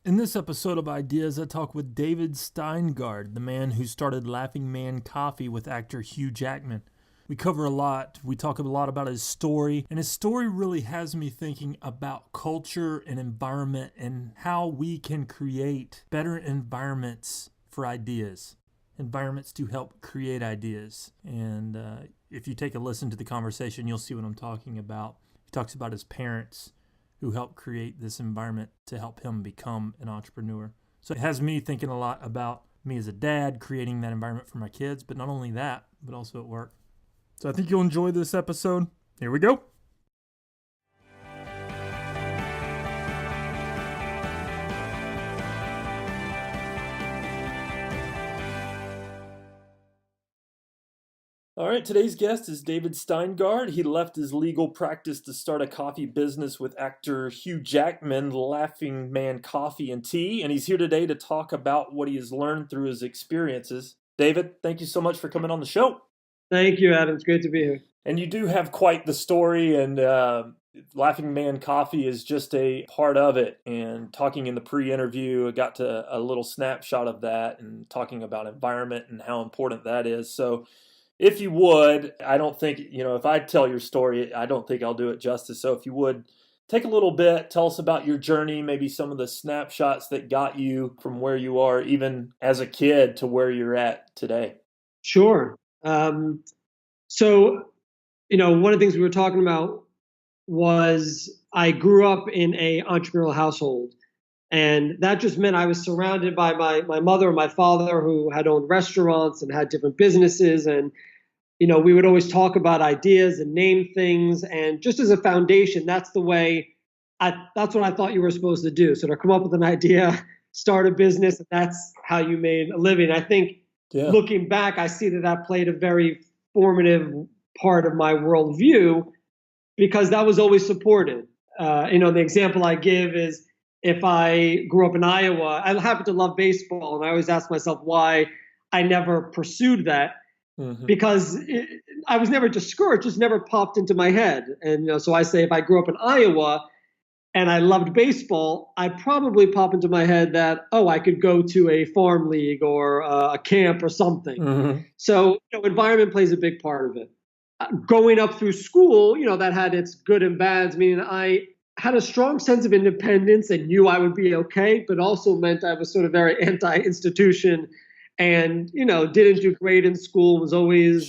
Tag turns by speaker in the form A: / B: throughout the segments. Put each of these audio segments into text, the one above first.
A: In this episode of Ideas, I talk with David Steingard, the man who started Laughing Man Coffee with actor Hugh Jackman. We cover a lot. We talk a lot about his story, and his story really has me thinking about culture and environment and how we can create better environments for ideas, environments to help create ideas. And if you take a listen to the conversation, you'll see what I'm talking about. He talks about his parents who helped create this environment to help him become an entrepreneur. So it has me thinking a lot about me as a dad, creating that environment for my kids, but not only that, but also at work. So I think you'll enjoy this episode. Here we go. All right, today's guest is David Steingard. He left his legal practice to start a coffee business with actor Hugh Jackman, Laughing Man Coffee and Tea, and he's here today to talk about what he has learned through his experiences. David, thank you so much for coming on the show.
B: Thank you, Adam. It's great to be here.
A: And you do have quite the story, and Laughing Man Coffee is just a part of it. And talking in the pre-interview, I got to a little snapshot of that and talking about environment and how important that is. So if you would, I don't think, if I tell your story, I don't think I'll do it justice. So if you would, take a little bit, tell us about your journey, maybe some of the snapshots that got you from where you are, even as a kid, to where you're at today.
B: Sure. So, one of the things we were talking about was I grew up in a entrepreneurial household. And that just meant I was surrounded by my mother and my father who had owned restaurants and had different businesses. And, we would always talk about ideas and name things. And just as a foundation, that's what I thought you were supposed to do. So to come up with an idea, start a business, and that's how you made a living. I think looking back, I see that played a very formative part of my worldview because that was always supported. The example I give is, if I grew up in Iowa, I happen to love baseball, and I always ask myself why I never pursued that, because I was never discouraged, just never popped into my head. And so I say, if I grew up in Iowa and I loved baseball, I'd probably pop into my head that, I could go to a farm league or a camp or something. So environment plays a big part of it. Going up through school, that had its good and bads, meaning I had a strong sense of independence and knew I would be okay, but also meant I was sort of very anti-institution and, didn't do great in school, was always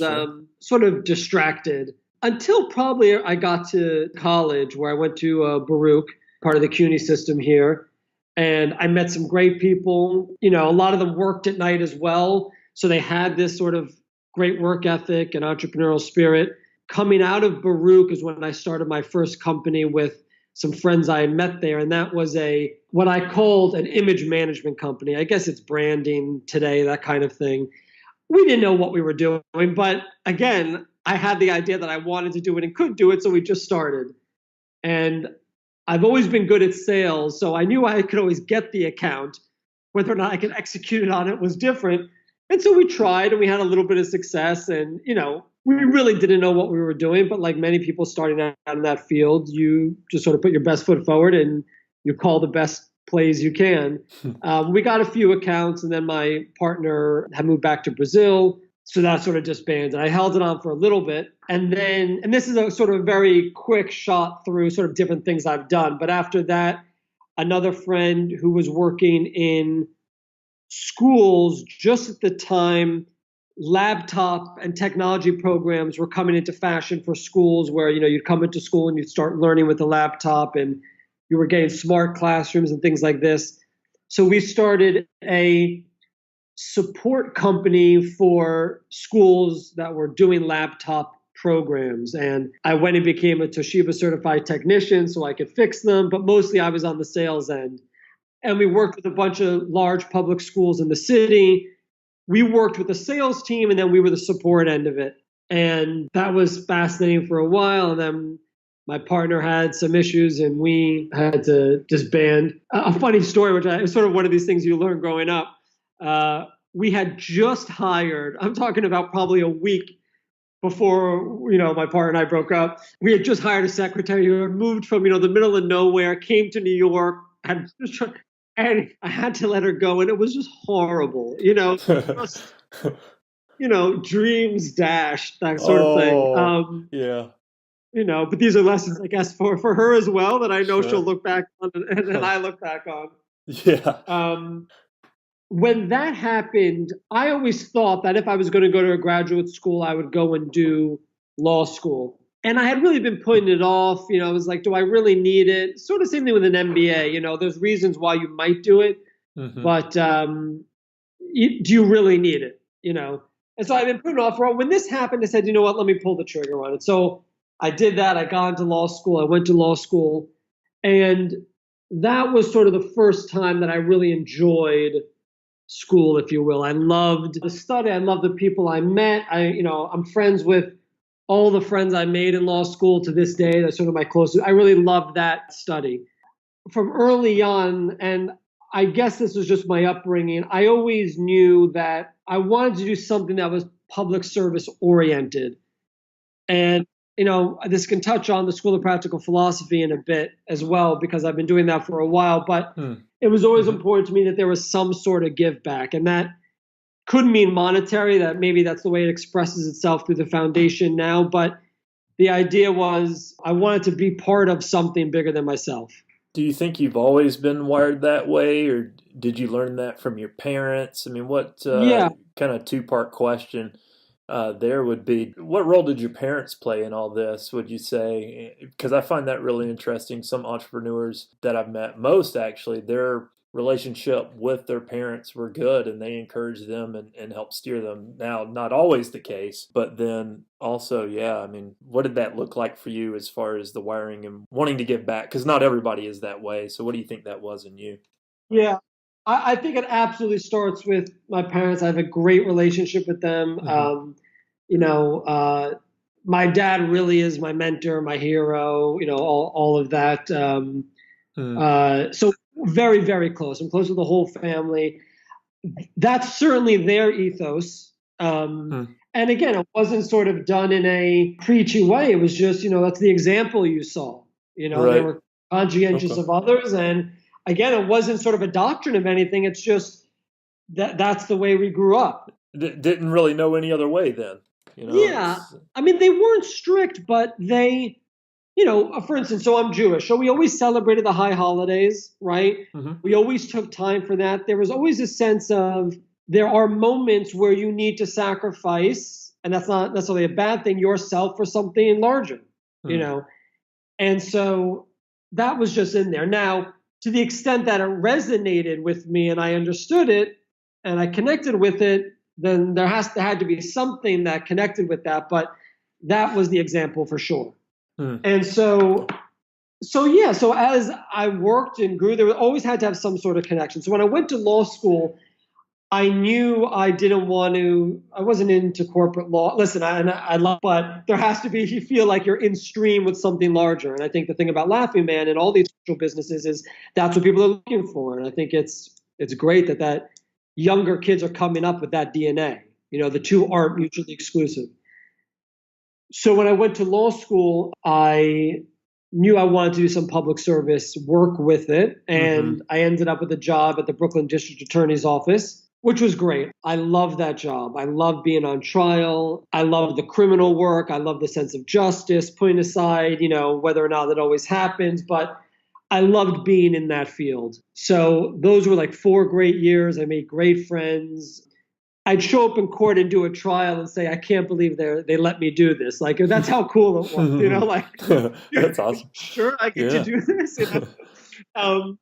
B: sort of distracted until probably I got to college, where I went to Baruch, part of the CUNY system here. And I met some great people. A lot of them worked at night as well. So they had this sort of great work ethic and entrepreneurial spirit. Coming out of Baruch is when I started my first company with some friends I had met there. And that was what I called an image management company. I guess it's branding today, that kind of thing. We didn't know what we were doing, but again, I had the idea that I wanted to do it and could do it. So we just started. And I've always been good at sales. So I knew I could always get the account. Whether or not I could execute on it was different. And so we tried, and we had a little bit of success. And, we really didn't know what we were doing, but like many people starting out in that field, you just sort of put your best foot forward and you call the best plays you can. We got a few accounts, and then my partner had moved back to Brazil. So that sort of disbanded. I held it on for a little bit. And this is a sort of very quick shot through sort of different things I've done. But after that, another friend who was working in schools just at the time, laptop and technology programs were coming into fashion for schools, where you'd come into school and you'd start learning with a laptop, and you were getting smart classrooms and things like this. So we started a support company for schools that were doing laptop programs, and I went and became a Toshiba certified technician so I could fix them, but mostly I was on the sales end. And we worked with a bunch of large public schools in the city. We worked with the sales team, and then we were the support end of it. And that was fascinating for a while. And then my partner had some issues, and we had to disband. A funny story, which is sort of one of these things you learn growing up. We had just hired, I'm talking about probably a week before, my partner and I broke up. We had just hired a secretary who had moved from, the middle of nowhere, came to New York, had just And I had to let her go, and it was just horrible, just, dreams dashed, that sort of thing.
A: Oh, yeah,
B: But these are lessons, I guess, for her as well, that I know she'll
A: sure.
B: look back on, and I look back on.
A: Yeah.
B: Um, when that happened, I always thought that if I was going to go to a graduate school, I would go and do law school. And I had really been putting it off. I was like, do I really need it? Sort of same thing with an MBA. There's reasons why you might do it,
A: Hmm.
B: but do you really need it? And so I've been putting it off. When this happened, I said, you know what? Let me pull the trigger on it. So I did that. I got into law school. I went to law school, and that was sort of the first time that I really enjoyed school, if you will. I loved the study. I loved the people I met. I'm friends with all the friends I made in law school to this day. That's sort of my closest. I really loved that study from early on. And I guess this was just my upbringing. I always knew that I wanted to do something that was public service oriented. And this can touch on the School of Practical Philosophy in a bit as well, because I've been doing that for a while. But it was always
A: Mm-hmm.
B: important to me that there was some sort of give back. And that could mean monetary, that maybe that's the way it expresses itself through the foundation now. But the idea was I wanted to be part of something bigger than myself.
A: Do you think you've always been wired that way, or did you learn that from your parents? I mean, what
B: Yeah.
A: kind of two-part question there would be, what role did your parents play in all this, would you say? Because I find that really interesting. Some entrepreneurs that I've met, most actually, their relationship with their parents were good and they encouraged them and helped steer them. Now, not always the case, but then also, yeah, I mean, what did that look like for you as far as the wiring and wanting to give back? Because not everybody is that way. So, what do you think that was in you?
B: Yeah. I think it absolutely starts with my parents. I have a great relationship with them.
A: Hmm.
B: You know, my dad really is my mentor, my hero, all of that. So very, very close. I'm close with the whole family. That's certainly their ethos.
A: Mm.
B: And again, it wasn't sort of done in a preachy way. It was just, that's the example you saw. They
A: Right.
B: were conscientious
A: Okay.
B: of others. And again, it wasn't sort of a doctrine of anything. It's just that's the way we grew up.
A: Didn't really know any other way then.
B: Yeah.
A: It's.
B: I mean, they weren't strict, but they, for instance, so I'm Jewish. So we always celebrated the high holidays, right?
A: Hmm.
B: We always took time for that. There was always a sense of there are moments where you need to sacrifice, and that's not necessarily a bad thing, yourself for something larger, you
A: Mm.
B: know? And so that was just in there. Now, to the extent that it resonated with me and I understood it and I connected with it, then had to be something that connected with that. But that was the example for sure.
A: Mm.
B: And so yeah, so as I worked and grew, there always had to have some sort of connection. So when I went to law school, I knew I didn't want to. I wasn't into corporate law. Listen, I love, but there has to be. You feel like you're in stream with something larger, and I think the thing about Laughing Man and all these social businesses is that's what people are looking for, and I think it's great that younger kids are coming up with that DNA. The two aren't mutually exclusive. So when I went to law school, I knew I wanted to do some public service work with it.
A: Hmm.
B: And I ended up with a job at the Brooklyn District Attorney's Office, which was great. I loved that job. I loved being on trial. I loved the criminal work. I loved the sense of justice, putting aside, whether or not that always happens. But I loved being in that field. So those were like 4 great years. I made great friends. I'd show up in court and do a trial and say, I can't believe they let me do this. Like, that's how cool it was, like,
A: That's awesome.
B: sure, I get to
A: Yeah.
B: do this. Um,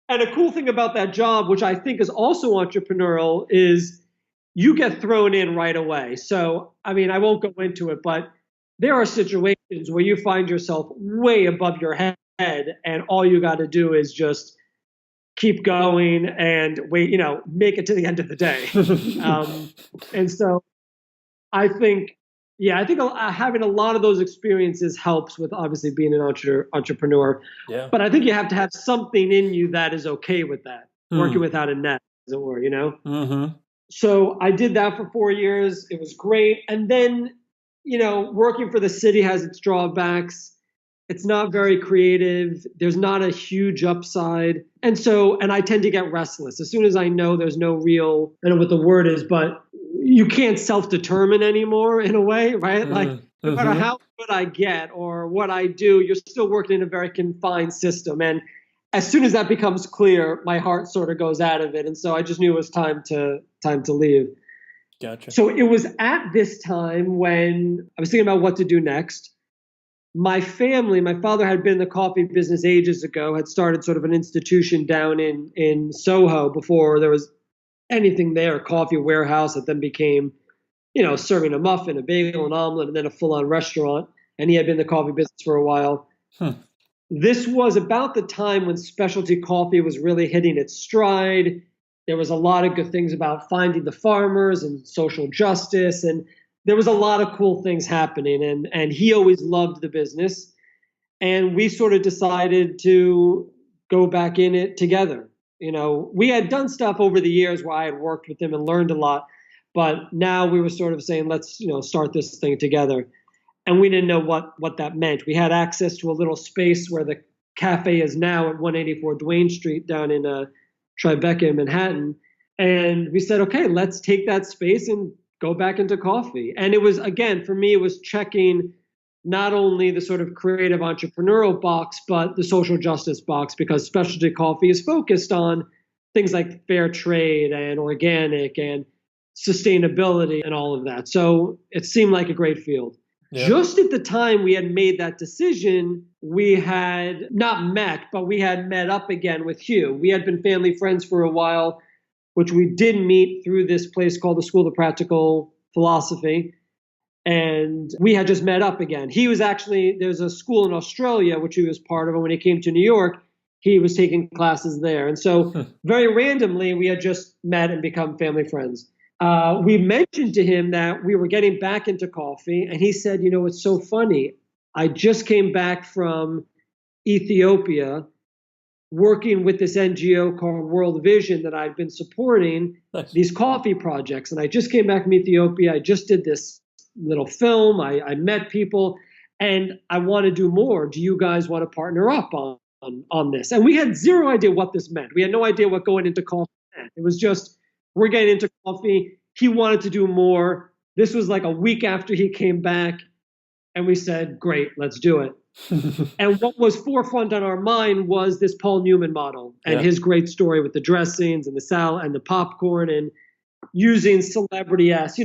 B: and a cool thing about that job, which I think is also entrepreneurial, is you get thrown in right away. So, I mean, I won't go into it, but there are situations where you find yourself way above your head, and all you got to do is just keep going and wait, make it to the end of the day. Um, and so I think, yeah, I think having a lot of those experiences helps with obviously being an entrepreneur.
A: Yeah.
B: But I think you have to have something in you that is okay with that, working
A: Hmm.
B: without a net, as it were.
A: Hmm.
B: So I did that for 4 years. It was great. And then, working for the city has its drawbacks. It's not very creative. There's not a huge upside. And I tend to get restless. As soon as I know there's no real, I don't know what the word is, but you can't self-determine anymore in a way, right? Like no matter how good I get or what I do, you're still working in a very confined system. And as soon as that becomes clear, my heart sort of goes out of it. And so I just knew it was time to leave.
A: Gotcha.
B: So it was at this time when I was thinking about what to do next. My family, my father had been in the coffee business ages ago, had started sort of an institution down in Soho before there was anything there, a coffee warehouse that then became, serving a muffin, a bagel, an omelet, and then a full-on restaurant. And he had been in the coffee business for a while. This was about the time when specialty coffee was really hitting its stride. There was a lot of good things about finding the farmers and social justice, and there was a lot of cool things happening. And he always loved the business. And we sort of decided to go back in it together. We had done stuff over the years where I had worked with him and learned a lot, but now we were sort of saying, let's, start this thing together. And we didn't know what that meant. We had access to a little space where the cafe is now at 184 Duane Street down in Tribeca in Manhattan. And we said, okay, let's take that space and go back into coffee. And it was, again, for me, it was checking not only the sort of creative entrepreneurial box, but the social justice box, because specialty coffee is focused on things like fair trade and organic and sustainability and all of that. So it seemed like a great field. Yeah. Just at the time we had made that decision, we had not met, but we had met up again with Hugh. We had been family friends for a while, which we did meet through this place called the School of Practical Philosophy. And we had just met up again. He was actually, there's a school in Australia, which he was part of. And when he came to New York, he was taking classes there. And so very randomly, we had just met and become family friends. We mentioned to him that we were getting back into coffee. And he said, it's so funny. I just came back from Ethiopia working with this NGO called World Vision that I've been supporting, these coffee projects. And I just came back from Ethiopia. I just did this little film. I met people and I want to do more. Do you guys want to partner up on this? And we had zero idea what this meant. We had no idea what going into coffee meant. It was just, we're getting into coffee. He wanted to do more. This was like a week after he came back. And we said, great, let's do it. And what was forefront on our mind was this Paul Newman model and his great story with the dressings and the salad and the popcorn and using celebrity as,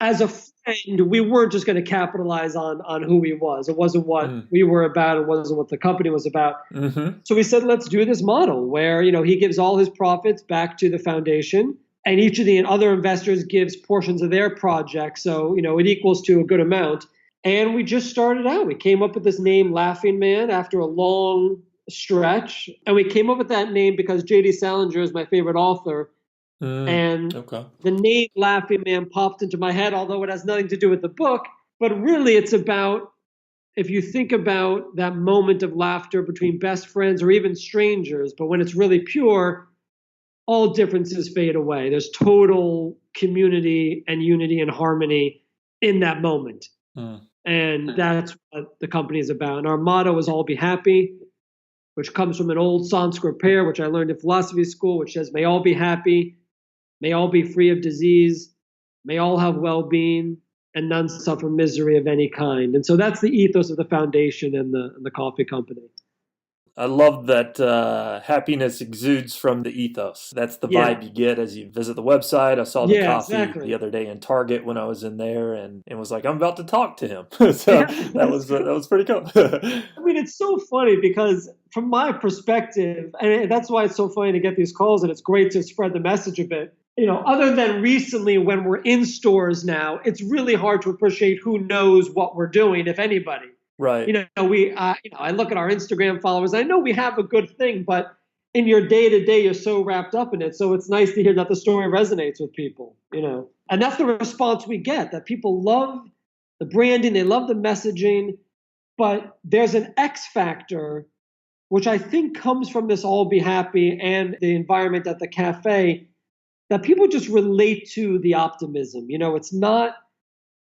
B: as a friend, we weren't just going to capitalize on who he was. It wasn't what we were about. It wasn't what the company was about. So we said, let's do this model where, he gives all his profits back to the foundation and each of the other investors gives portions of their project. So, it equals to a good amount. And we just started out. We came up with this name, Laughing Man, after a long stretch. And we came up with that name because J.D. Salinger is my favorite author. And the name Laughing Man popped into my head, although it has nothing to do with the book. But really, it's about, if you think about that moment of laughter between best friends or even strangers, but when it's really pure, all differences fade away. There's total community and unity and harmony in that moment. And that's what the company is about. And our motto is all be happy, which comes from an old Sanskrit prayer, which I learned in philosophy school, which says, may all be happy, may all be free of disease, may all have well-being, and none suffer misery of any kind. And so that's the ethos of the foundation and the coffee company.
A: I love that happiness exudes from the ethos. That's the vibe you get as you visit the website. I saw the coffee the other day in Target when I was in there and was like, I'm about to talk to him. So that was pretty cool.
B: I mean, it's so funny because from my perspective, and that's why it's so funny to get these calls and it's great to spread the message a bit. Other than recently when we're in stores now, it's really hard to appreciate who knows what we're doing, if anybody.
A: Right.
B: I look at our Instagram followers. I know we have a good thing, but in your day to day, you're so wrapped up in it. So it's nice to hear that the story resonates with people, and that's the response we get, that people love the branding. They love the messaging, but there's an X factor, which I think comes from this all be happy and the environment at the cafe, that people just relate to the optimism. It's not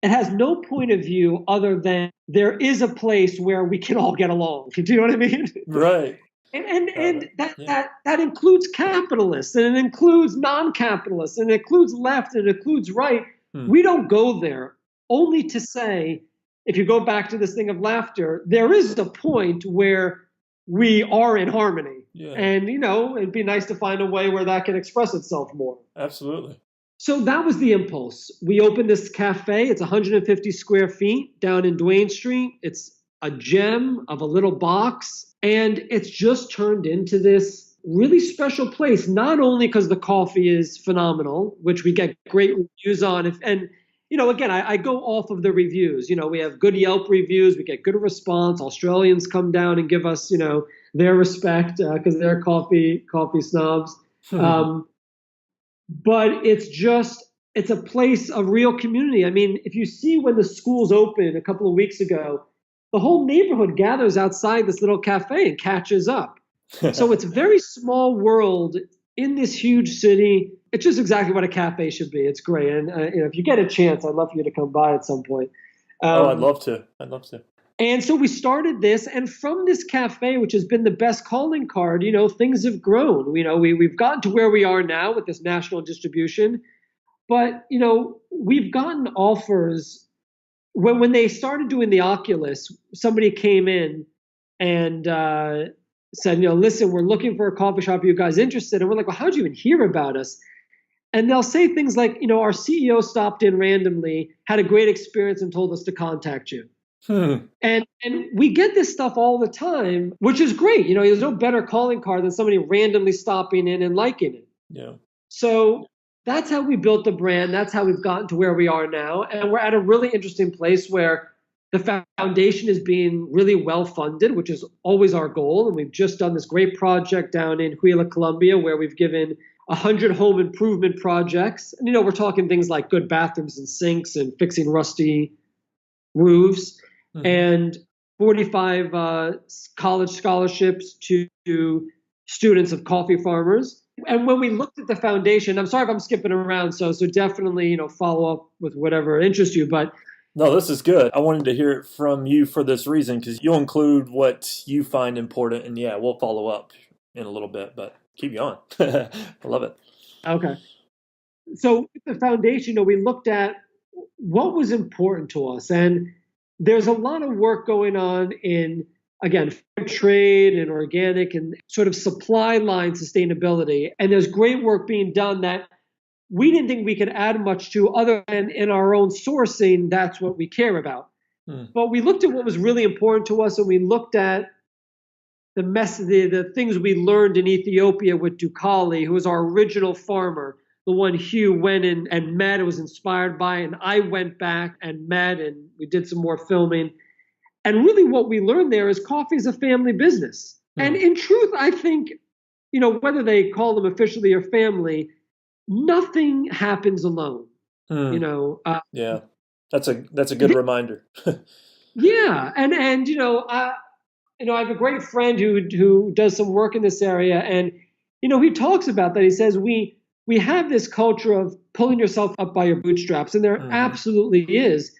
B: it has no point of view other than there is a place where we can all get along. Do you know what I mean?
A: Right.
B: And that,
A: Yeah.
B: that includes capitalists, and it includes non-capitalists, and it includes left, and it includes right.
A: Hmm.
B: We don't go there only to say, if you go back to this thing of laughter, there is a point where we are in harmony.
A: Yeah.
B: And, it'd be nice to find a way where that can express itself more.
A: Absolutely.
B: So that was the impulse. We opened this cafe. It's 150 square feet down in Duane Street. It's a gem of a little box. And it's just turned into this really special place, not only because the coffee is phenomenal, which we get great reviews on. Again, I go off of the reviews. We have good Yelp reviews. We get good response. Australians come down and give us, their respect because they're coffee snobs. But it's a place of real community. I mean, if you see when the schools opened a couple of weeks ago, the whole neighborhood gathers outside this little cafe and catches up. So it's a very small world in this huge city. It's just exactly what a cafe should be. It's great. And if you get a chance, I'd love for you to come by at some point.
A: I'd love to.
B: And so we started this, and from this cafe, which has been the best calling card, things have grown. We've gotten to where we are now with this national distribution, but we've gotten offers. When they started doing the Oculus, somebody came in and said, listen, we're looking for a coffee shop. Are you guys interested? And we're like, well, how'd you even hear about us? And they'll say things like, our CEO stopped in randomly, had a great experience, and told us to contact you. And we get this stuff all the time, which is great. There's no better calling card than somebody randomly stopping in and liking it.
A: Yeah.
B: So that's how we built the brand. That's how we've gotten to where we are now. And we're at a really interesting place where the foundation is being really well funded, which is always our goal. And we've just done this great project down in Huila, Colombia, where we've given 100 home improvement projects. And, we're talking things like good bathrooms and sinks and fixing rusty roofs. Mm-hmm. And 45 college scholarships to students of coffee farmers. And when we looked at the foundation, I'm sorry if I'm skipping around, so definitely, follow up with whatever interests you. But
A: no, this is good. I wanted to hear it from you for this reason, because you'll include what you find important, and yeah, we'll follow up in a little bit, but keep going. I love it.
B: Okay. So with the foundation, we looked at what was important to us, and there's a lot of work going on in, again, fair trade and organic and sort of supply line sustainability. And there's great work being done that we didn't think we could add much to, other than in our own sourcing. That's what we care about. But we looked at what was really important to us, and we looked at the things we learned in Ethiopia with Dukali, who was our original farmer, the one Hugh went in and met and was inspired by, and I went back and met, and we did some more filming. And really what we learned there is coffee is a family business. And in truth, I think, whether they call them officially or family, nothing happens alone.
A: Yeah, that's a good reminder.
B: Yeah. And I have a great friend who does some work in this area, and, he talks about that. He says, we have this culture of pulling yourself up by your bootstraps, and there absolutely is.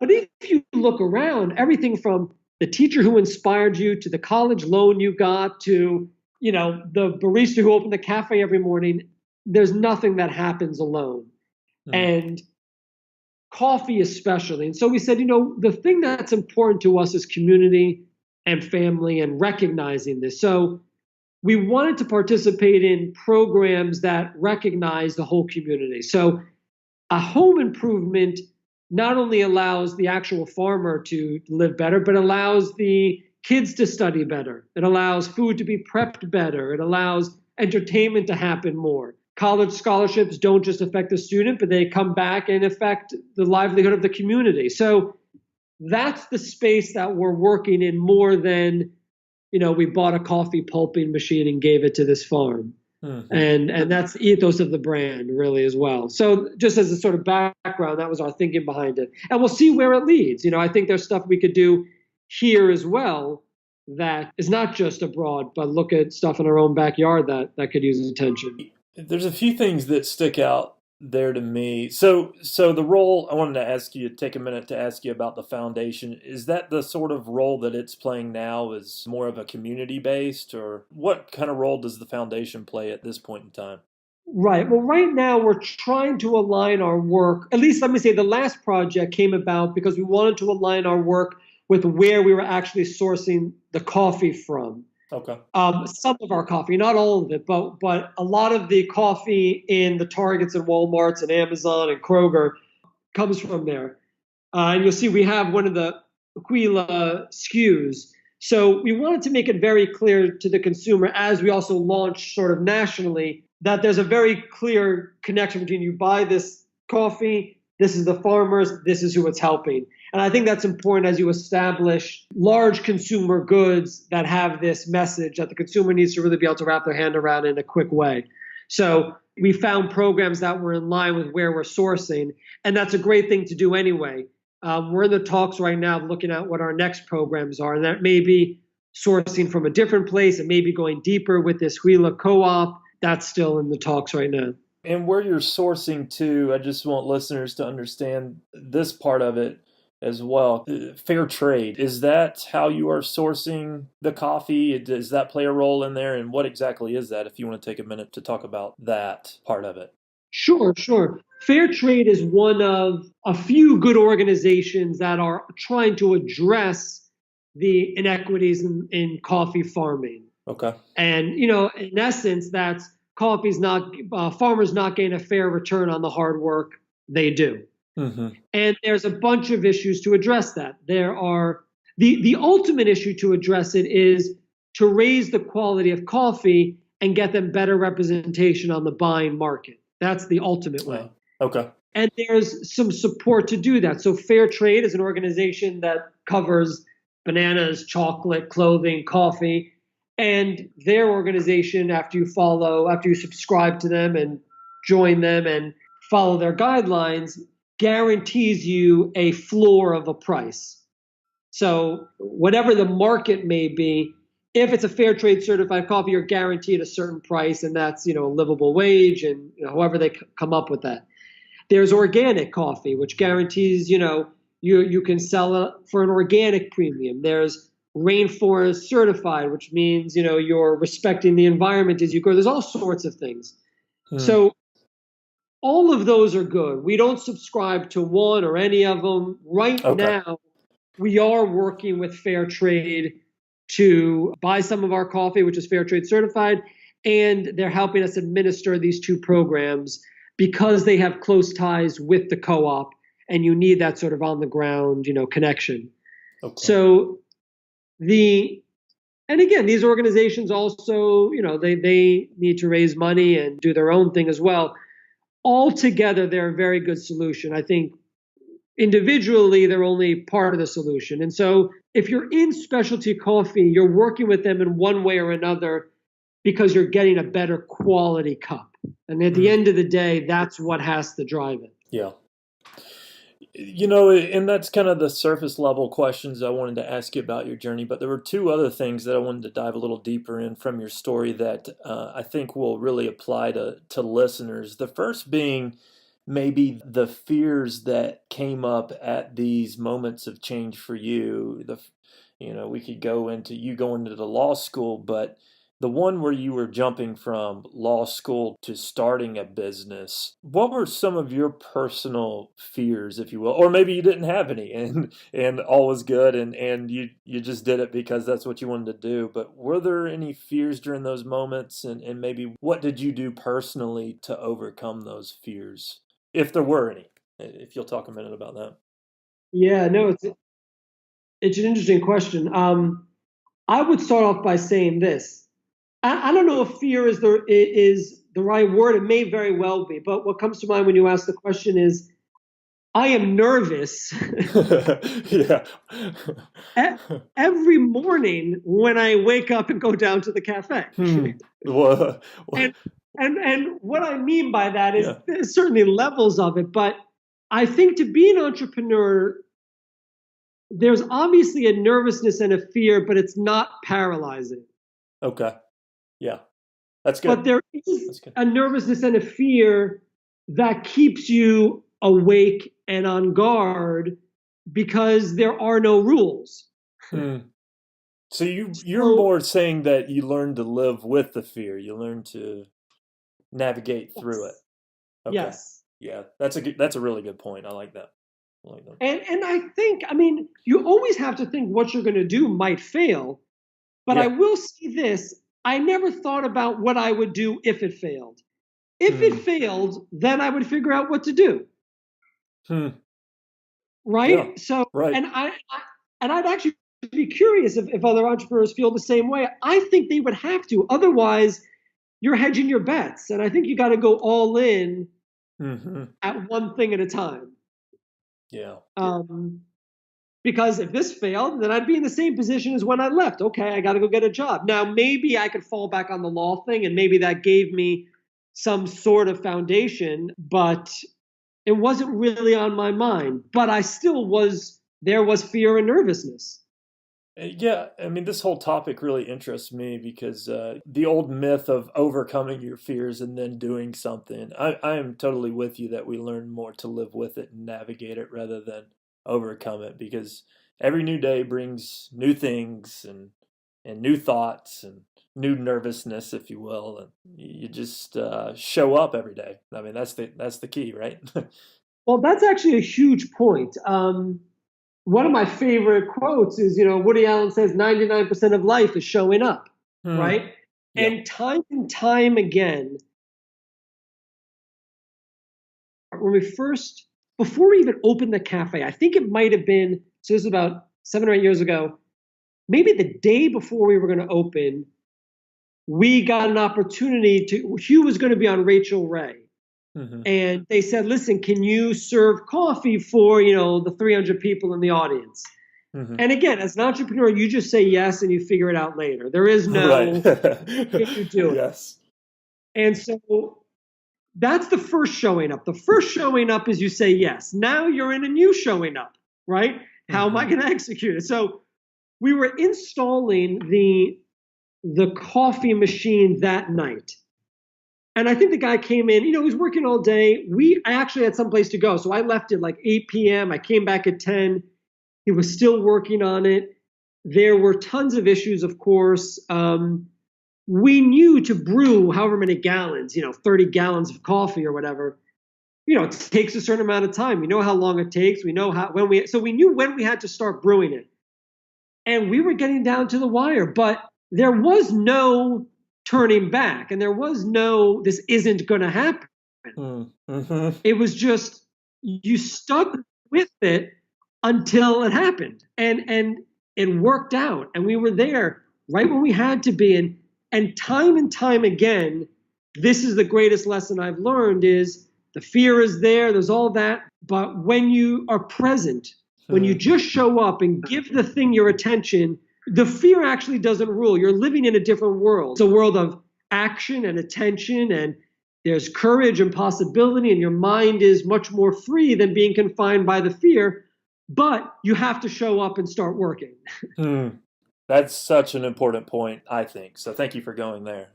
B: But if you look around, everything from the teacher who inspired you to the college loan you got to, the barista who opened the cafe every morning, there's nothing that happens alone. And coffee especially. And so we said, the thing that's important to us is community and family and recognizing this. So we wanted to participate in programs that recognize the whole community. So a home improvement not only allows the actual farmer to live better, but allows the kids to study better. It allows food to be prepped better. It allows entertainment to happen more. College scholarships don't just affect the student, but they come back and affect the livelihood of the community. So that's the space that we're working in, more than, we bought a coffee pulping machine and gave it to this farm. And that's the ethos of the brand, really, as well. So just as a sort of background, that was our thinking behind it. And we'll see where it leads. I think there's stuff we could do here as well that is not just abroad, but look at stuff in our own backyard that could use attention.
A: There's a few things that stick out there to me. So the role I wanted to ask you, take a minute to ask you about the foundation. Is that the sort of role that it's playing now is more of a community based, or what kind of role does the foundation play at this point in time?
B: Right. Well, right now we're trying to align our work. At least let me say the last project came about because we wanted to align our work with where we were actually sourcing the coffee from.
A: Okay.
B: Some of our coffee, not all of it, but a lot of the coffee in the Targets and Walmarts and Amazon and Kroger comes from there. And you'll see we have one of the Aquila SKUs. So we wanted to make it very clear to the consumer as we also launch sort of nationally that there's a very clear connection between you buy this coffee, this is the farmers, this is who it's helping. And I think that's important as you establish large consumer goods that have this message that the consumer needs to really be able to wrap their hand around in a quick way. So we found programs that were in line with where we're sourcing, and that's a great thing to do anyway. We're in the talks right now looking at what our next programs are, and that may be sourcing from a different place and maybe going deeper with this Huila co-op. That's still in the talks right now.
A: And where you're sourcing to, I just want listeners to understand this part of it as well. Fair trade, is that how you are sourcing the coffee? Does that play a role in there? And what exactly is that, if you want to take a minute to talk about that part of it?
B: Sure, sure. Fair trade is one of a few good organizations that are trying to address the inequities in coffee farming.
A: Okay.
B: And, in essence, that's farmers not getting a fair return on the hard work they do.
A: Mm-hmm.
B: And there's a bunch of issues to address that. There are the ultimate issue to address it is to raise the quality of coffee and get them better representation on the buying market. That's the ultimate way.
A: Okay.
B: And there's some support to do that. So Fair Trade is an organization that covers bananas, chocolate, clothing, coffee. And their organization, after you subscribe to them and join them and follow their guidelines, guarantees you a floor of a price. So whatever the market may be, if it's a fair trade certified coffee, you're guaranteed a certain price, and that's a livable wage, and however they come up with that. There's organic coffee, which guarantees you can sell it for an organic premium. There's rainforest certified, which means you're respecting the environment as you go. There's all sorts of things. So all of those are good. We don't subscribe to one or any of them right now. We are working with Fair Trade to buy some of our coffee, which is Fair Trade certified, and they're helping us administer these two programs because they have close ties with the co-op, and you need that sort of on the ground connection. Okay. So and again, these organizations also, they need to raise money and do their own thing as well. Altogether, they're a very good solution. I think individually, they're only part of the solution. And so if you're in specialty coffee, you're working with them in one way or another because you're getting a better quality cup. And at the end of the day, that's what has to drive it.
A: Yeah. And that's kind of the surface level questions I wanted to ask you about your journey, but there were two other things that I wanted to dive a little deeper in from your story that I think will really apply to listeners. The first being maybe the fears that came up at these moments of change for you. We could go into you going to the law school, but the one where you were jumping from law school to starting a business, what were some of your personal fears, if you will? Or maybe you didn't have any and all was good and you just did it because that's what you wanted to do. But were there any fears during those moments? And maybe what did you do personally to overcome those fears, if there were any? If you'll talk a minute about that.
B: Yeah, no, it's an interesting question. I would start off by saying this. I don't know if fear is the right word. It may very well be. But what comes to mind when you ask the question is, I am nervous
A: Yeah.
B: every morning when I wake up and go down to the cafe. And what I mean by that is there's certainly levels of it. But I think to be an entrepreneur, there's obviously a nervousness and a fear, but it's not paralyzing.
A: Okay. Yeah, that's good.
B: But there is a nervousness and a fear that keeps you awake and on guard because there are no rules.
A: Hmm. So you're
B: So,
A: more saying that you learn to live with the fear. You learn to navigate through it.
B: yes.
A: Okay.
B: Yes.
A: Yeah, that's a really good point. I like that. I like that.
B: And I think, I mean, you always have to think what you're going to do might fail, but I
A: Yeah.
B: will say this, I never thought about what I would do if it failed. If it
A: Hmm.
B: failed, then I would figure out what to do,
A: Hmm. Yeah.
B: right? So,
A: Right.
B: and I'd actually be curious if other entrepreneurs feel the same way. I think they would have to. Otherwise, you're hedging your bets. And I think you got to go all in
A: Hmm.
B: at one thing at a time.
A: Yeah.
B: Um, because if this failed, then I'd be in the same position as when I left. Okay, I got to go get a job. Now, maybe I could fall back on the law thing, and maybe that gave me some sort of foundation, but it wasn't really on my mind. But I still was, there was fear and nervousness.
A: Yeah, I mean, this whole topic really interests me because the old myth of overcoming your fears and then doing something, I am totally with you that we learn more to live with it and navigate it rather than overcome it because every new day brings new things and new thoughts and new nervousness, if you will, and you just show up every day. I mean, that's the key, right?
B: Well, that's actually a huge point. One of my favorite quotes is, Woody Allen says 99% of life is showing up,
A: Hmm.
B: right?
A: Yeah.
B: And time again, when we first, before we even opened the cafe, I think it might have been, so this was about 7 or 8 years ago, maybe the day before we were going to open, we got an opportunity to, Hugh was going to be on Rachel Ray.
A: Hmm.
B: And they said, listen, can you serve coffee for, the 300 people in the audience?
A: Hmm.
B: And again, as an entrepreneur, you just say yes and you figure it out later. There is
A: Right.
B: no, can you do it?
A: Yes.
B: And so that's the first showing up. The first showing up is you say yes. Now you're in a new showing up, right? How am I
A: Hmm.
B: going to execute it? So we were installing the coffee machine that night. And I think the guy came in, he was working all day. I actually had someplace to go. So I left at like 8 p.m. I came back at 10. He was still working on it. There were tons of issues, of course. We knew to brew however many gallons, 30 gallons of coffee or whatever, it takes a certain amount of time. We know how long it takes. We know so we knew when we had to start brewing it. And we were getting down to the wire, but there was no turning back. And there was no, this isn't going to happen.
A: Mm-hmm.
B: It was just, you stuck with it until it happened. And it worked out. And we were there right when we had to be. And time again, this is the greatest lesson I've learned is the fear is there, there's all that. But when you are present, when you just show up and give the thing your attention, the fear actually doesn't rule. You're living in a different world. It's a world of action and attention, and there's courage and possibility, and your mind is much more free than being confined by the fear. But you have to show up and start working.
A: Hmm. That's such an important point, I think. So thank you for going there.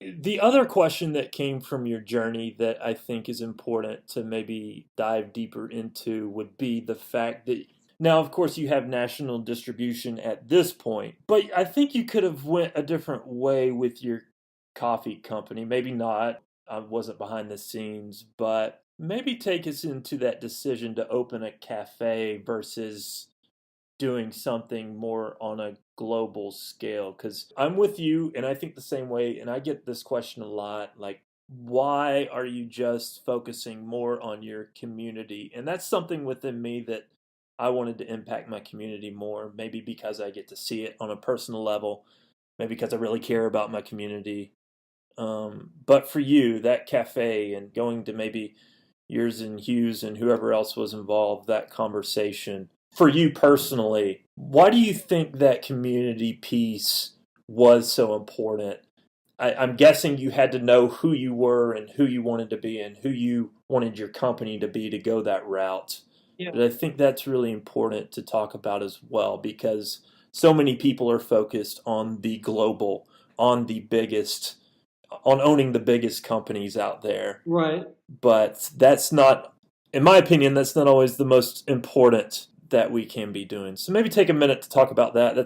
A: The other question that came from your journey that I think is important to maybe dive deeper into would be the fact that now, of course, you have national distribution at this point, but I think you could have went a different way with your coffee company. Maybe not. I wasn't behind the scenes, but maybe take us into that decision to open a cafe versus doing something more on a global scale because I'm with you and I think the same way and I get this question a lot like why are you just focusing more on your community and that's something within me that I wanted to impact my community more maybe because I get to see it on a personal level maybe because I really care about my community but for you that cafe and going to maybe yours and Hughes and whoever else was involved that conversation for you personally, why do you think that community piece was so important? I'm guessing you had to know who you were and who you wanted to be and who you wanted your company to be to go that route.
B: Yeah.
A: But I think that's really important to talk about as well because so many people are focused on the global, on the biggest, on owning the biggest companies out there.
B: Right.
A: But that's not, in my opinion, that's not always the most important that we can be doing. So maybe take a minute to talk about that.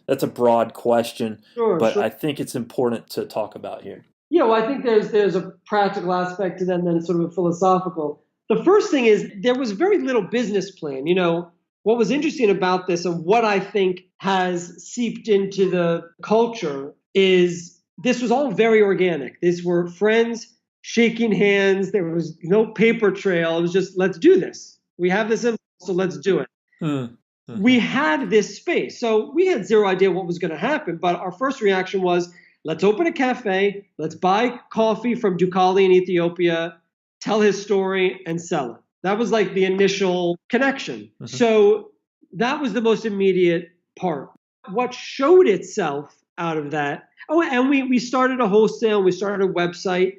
A: That's a broad question,
B: Sure,
A: but
B: sure.
A: I think it's important to talk about here.
B: Yeah, well, I think there's a practical aspect to that and then sort of a philosophical. The first thing is there was very little business plan. What was interesting about this and what I think has seeped into the culture is this was all very organic. These were friends shaking hands. There was no paper trail. It was just, let's do this. We have this info, so let's do it.
A: Mm-hmm.
B: We had this space. So we had zero idea what was going to happen, but our first reaction was, let's open a cafe, let's buy coffee from Dukali in Ethiopia, tell his story, and sell it. That was like the initial connection. Mm-hmm. So that was the most immediate part. What showed itself out of that, and we started a wholesale, we started a website,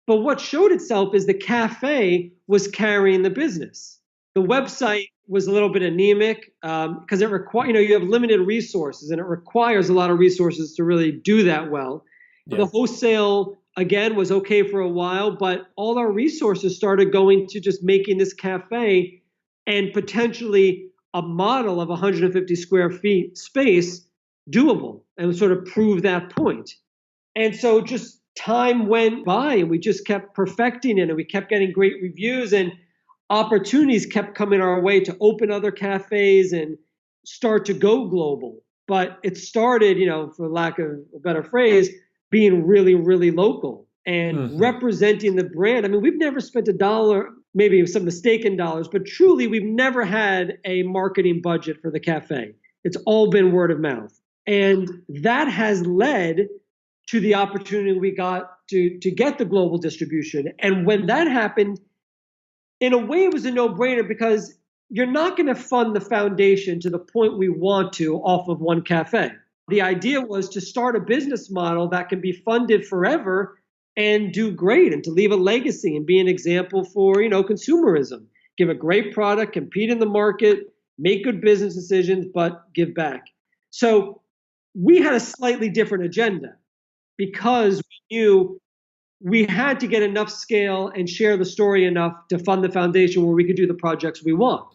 B: but what showed itself is the cafe was carrying the business. The website was a little bit anemic because it requires, you have limited resources and it requires a lot of resources to really do that well. Yeah. The wholesale, again, was okay for a while, but all our resources started going to just making this cafe and potentially a model of 150 square feet space doable and sort of prove that point. And so just time went by and we just kept perfecting it and we kept getting great reviews and opportunities kept coming our way to open other cafes and start to go global. But it started, for lack of a better phrase, being really, really local and representing the brand. I mean, we've never spent a dollar, maybe some mistaken dollars, but truly we've never had a marketing budget for the cafe. It's all been word of mouth. And that has led to the opportunity we got to get the global distribution. And when that happened, in a way, it was a no-brainer because you're not going to fund the foundation to the point we want to off of one cafe. The idea was to start a business model that can be funded forever and do great and to leave a legacy and be an example for, consumerism. Give a great product, compete in the market, make good business decisions, but give back. So we had a slightly different agenda because we knew we had to get enough scale and share the story enough to fund the foundation where we could do the projects we want.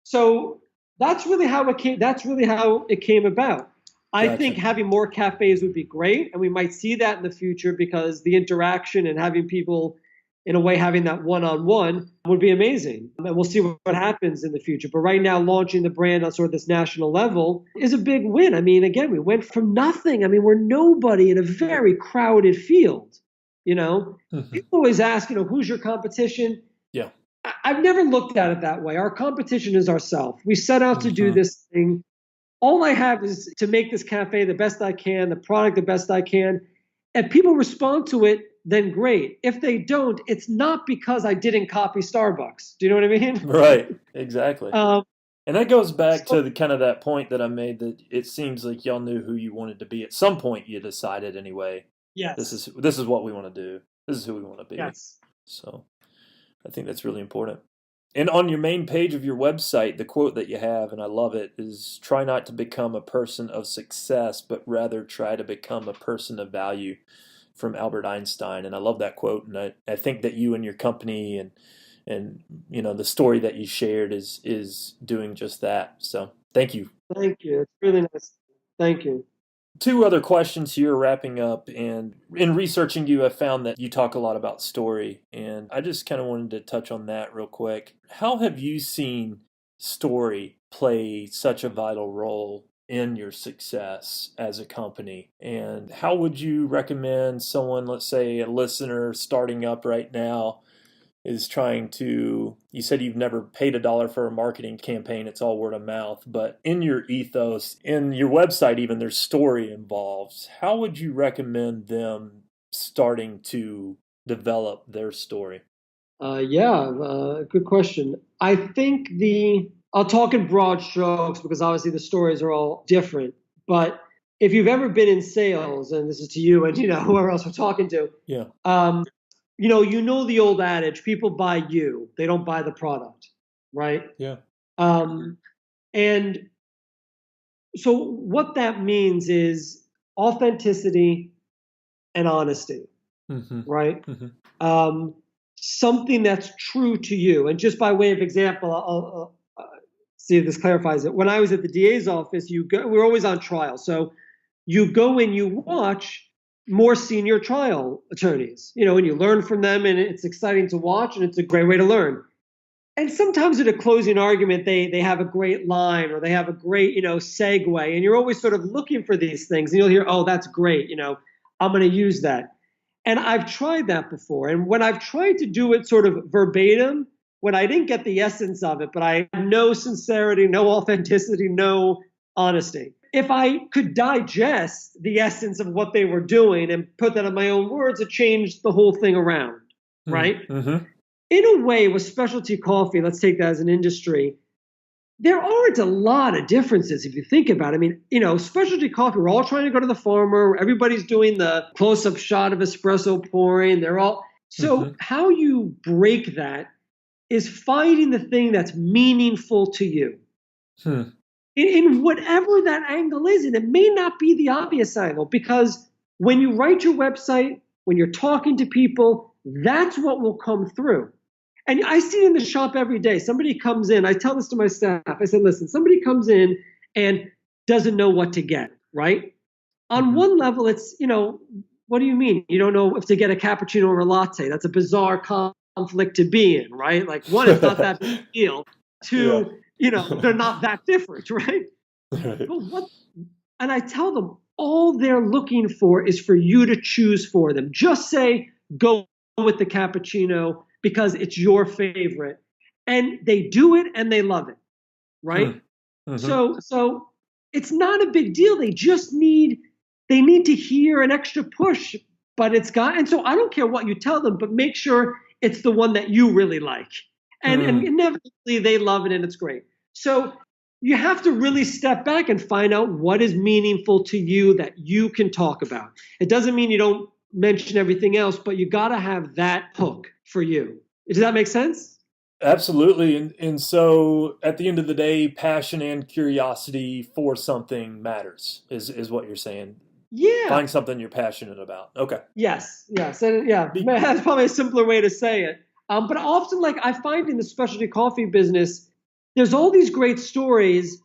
B: So that's really how it came. That's really how it came about. I think having more cafes would be great, and we might see that in the future because the interaction and having people, in a way, having that one-on-one would be amazing. And we'll see what happens in the future. But right now, launching the brand on sort of this national level is a big win. I mean, again, we went from nothing. I mean, we're nobody in a very crowded field. People always ask, who's your competition?
A: Yeah.
B: I've never looked at it that way. Our competition is ourselves. We set out to do this thing. All I have is to make this cafe the best I can, the product the best I can. If people respond to it, then great. If they don't, it's not because I didn't copy Starbucks. Do you know what I mean?
A: Right, exactly. And that goes back to the kind of that point that I made that it seems like y'all knew who you wanted to be. At some point, you decided anyway.
B: Yes.
A: This is what we want to do. This is who we want to be.
B: Yes.
A: So I think that's really important. And on your main page of your website, the quote that you have, and I love it, is try not to become a person of success, but rather try to become a person of value, from Albert Einstein. And I love that quote. And I think that you and your company and the story that you shared is doing just that. So thank you.
B: Thank you. It's really nice. Thank you.
A: 2 other questions here wrapping up. And in researching you, I found that you talk a lot about story. And I just kind of wanted to touch on that real quick. How have you seen story play such a vital role in your success as a company? And how would you recommend someone, let's say a listener starting up right now, is trying to, you said you've never paid $1 for a marketing campaign, it's all word of mouth, but in your ethos, in your website even, there's story involved. How would you recommend them starting to develop their story?
B: Good question. I think I'll talk in broad strokes because obviously the stories are all different, but if you've ever been in sales, and this is to you and whoever else we're talking to, the old adage, people buy you, they don't buy the product, right?
A: Yeah.
B: And so what that means is authenticity, and honesty,
A: Mm-hmm.
B: right?
A: Mm-hmm.
B: Um, Something that's true to you. And just by way of example, I'll see if this clarifies it. When I was at the DA's office, we're always on trial. So you go and you watch more senior trial attorneys, and you learn from them, and it's exciting to watch, and it's a great way to learn. And sometimes at a closing argument, they have a great line or they have a great, segue, and you're always sort of looking for these things, and you'll hear, oh, that's great, I'm going to use that. And I've tried that before. And when I've tried to do it sort of verbatim, when I didn't get the essence of it, but I had no sincerity, no authenticity, no honesty. If I could digest the essence of what they were doing and put that in my own words, it changed the whole thing around, right?
A: Mm-hmm.
B: In a way, with specialty coffee, let's take that as an industry, there aren't a lot of differences if you think about it. I mean, specialty coffee, we're all trying to go to the farmer. Everybody's doing the close-up shot of espresso pouring. So how you break that is finding the thing that's meaningful to you. In whatever that angle is, and it may not be the obvious angle, because when you write your website, when you're talking to people, that's what will come through. And I see it in the shop every day. Somebody comes in, I tell this to my staff, I said, listen, somebody comes in and doesn't know what to get, right? On one level, it's, what do you mean? You don't know if to get a cappuccino or a latte. That's a bizarre conflict to be in, right? Like, one, it's not that big a deal. Two, they're not that different, right? But and I tell them, all they're looking for is for you to choose for them. Just say, go with the cappuccino because it's your favorite. And they do it and they love it, right? So it's not a big deal. They need to hear an extra push, and so I don't care what you tell them, but make sure it's the one that you really like. And inevitably they love it and it's great. So you have to really step back and find out what is meaningful to you that you can talk about. It doesn't mean you don't mention everything else, but you got to have that hook for you. Does that make sense?
A: Absolutely. And so at the end of the day, passion and curiosity for something matters, is what you're saying.
B: Yeah.
A: Find something you're passionate about. Okay.
B: Yes. And that's probably a simpler way to say it. But often, like, I find in the specialty coffee business, there's all these great stories,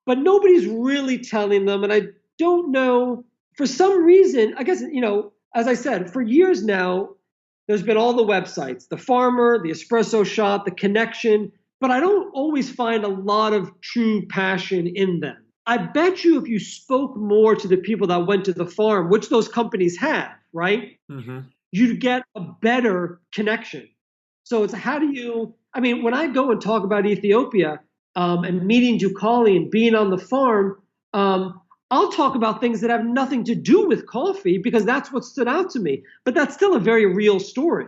B: but nobody's really telling them. And I don't know, for some reason, I guess, as I said, for years now, there's been all the websites, the farmer, the espresso shop, the connection, but I don't always find a lot of true passion in them. I bet you if you spoke more to the people that went to the farm, which those companies have, right? You'd get a better connection. So it's when I go and talk about Ethiopia and meeting Dukali and being on the farm, I'll talk about things that have nothing to do with coffee because that's what stood out to me. But that's still a very real story.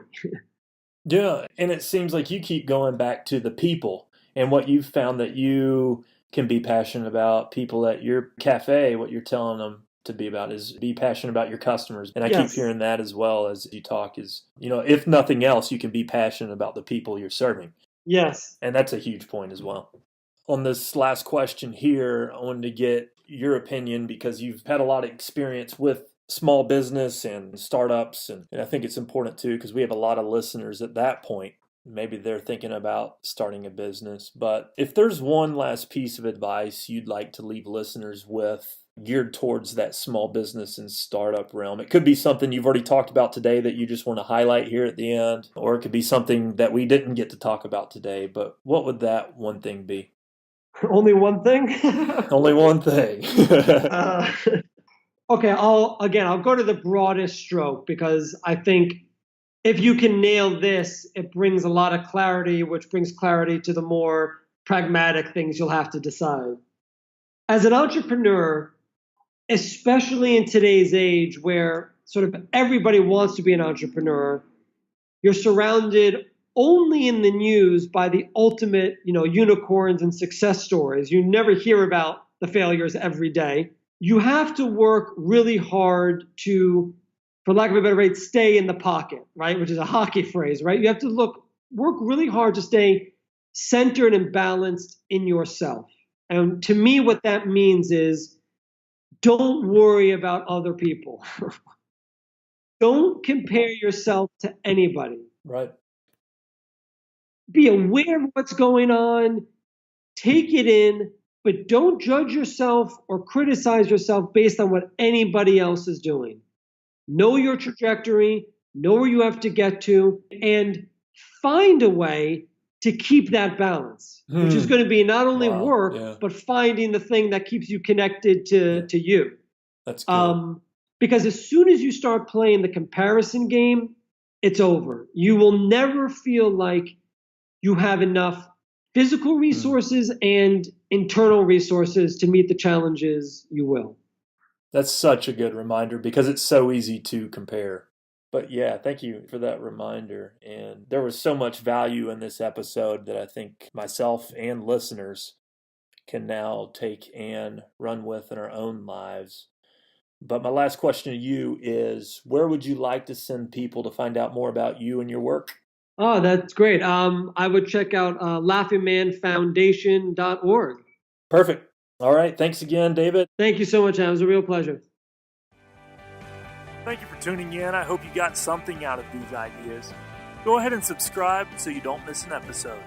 A: Yeah, and it seems like you keep going back to the people and what you've found that you can be passionate about. People at your cafe, what you're telling them to be about is be passionate about your customers. And I keep hearing that as well as you talk is, if nothing else, you can be passionate about the people you're serving.
B: Yes.
A: And that's a huge point as well. On this last question here, I wanted to get your opinion because you've had a lot of experience with small business and startups. And I think it's important too, because we have a lot of listeners at that point. Maybe they're thinking about starting a business. But if there's one last piece of advice you'd like to leave listeners with geared towards that small business and startup realm, it could be something you've already talked about today that you just want to highlight here at the end, or it could be something that we didn't get to talk about today. But what would that one thing be?
B: Only one thing?
A: Only one thing.
B: Okay, I'll go to the broadest stroke because I think if you can nail this, it brings a lot of clarity, which brings clarity to the more pragmatic things you'll have to decide. As an entrepreneur, especially in today's age where sort of everybody wants to be an entrepreneur, you're surrounded only in the news by the ultimate, unicorns and success stories. You never hear about the failures every day. You have to work really hard to, for lack of a better phrase, stay in the pocket, right? Which is a hockey phrase, right? You have to work really hard to stay centered and balanced in yourself. And to me, what that means is don't worry about other people. Don't compare yourself to anybody.
A: Right.
B: Be aware of what's going on, take it in, but don't judge yourself or criticize yourself based on what anybody else is doing. Know your trajectory, know where you have to get to, and find a way to keep that balance, which is going to be not only work, but finding the thing that keeps you connected to you.
A: That's good.
B: Because as soon as you start playing the comparison game, it's over. You will never feel like you have enough physical resources and internal resources to meet the challenges you will.
A: That's such a good reminder because it's so easy to compare. But yeah, thank you for that reminder. And there was so much value in this episode that I think myself and listeners can now take and run with in our own lives. But my last question to you is, where would you like to send people to find out more about you and your work?
B: Oh, that's great. I would check out laughingmanfoundation.org.
A: Perfect. All right. Thanks again, David.
B: Thank you so much. It was a real pleasure.
A: Thank you for tuning in. I hope you got something out of these ideas. Go ahead and subscribe so you don't miss an episode.